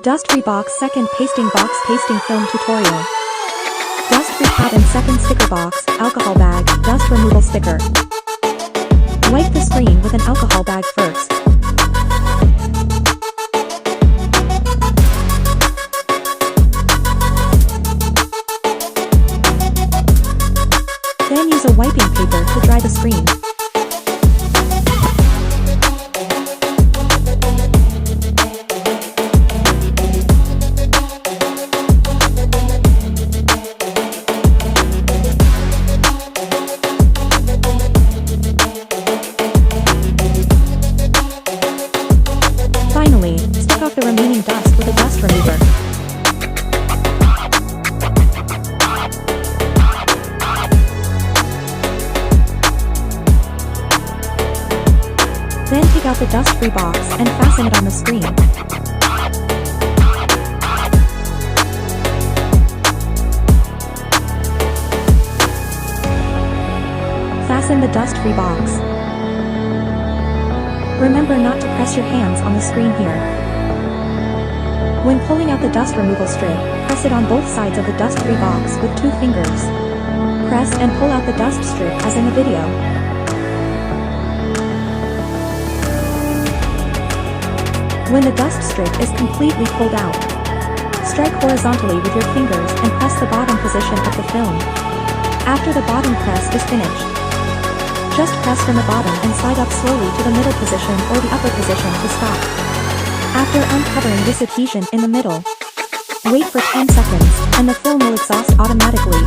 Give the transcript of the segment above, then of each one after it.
Dust-free box second pasting box pasting film tutorial. Dust-free pad and second sticker box, alcohol bag, dust removal sticker. Wipe the screen with an alcohol bag first. Then use a wiping paper to dry the screen. Finally, stick off the remaining dust with a dust remover. Then take out the dust-free box and fasten it on the screen. Fasten the dust-free box. Remember not to press your hands on the screen here. When pulling out the dust removal strip, press it on both sides of the dust-free box with 2 fingers. Press and pull out the dust strip as in the video. When the dust strip is completely pulled out, strike horizontally with your fingers and press the bottom position of the film. After the bottom press is finished, just press from the bottom and slide up slowly to the middle position or the upper position to stop. After uncovering this adhesion in the middle, wait for 10 seconds, and the film will exhaust automatically.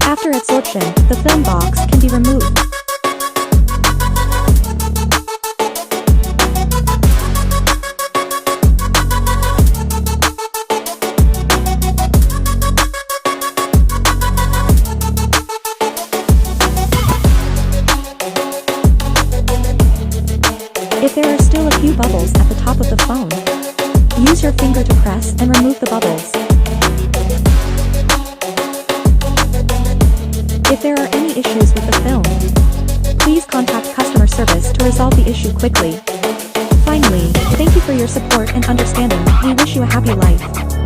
After adsorption, the film box can be removed. If there are still a few bubbles at the top of the phone, use your finger to press and remove the bubbles. If there are any issues with the film, please contact customer service to resolve the issue quickly. Finally, thank you for your support and understanding. We wish you a happy life.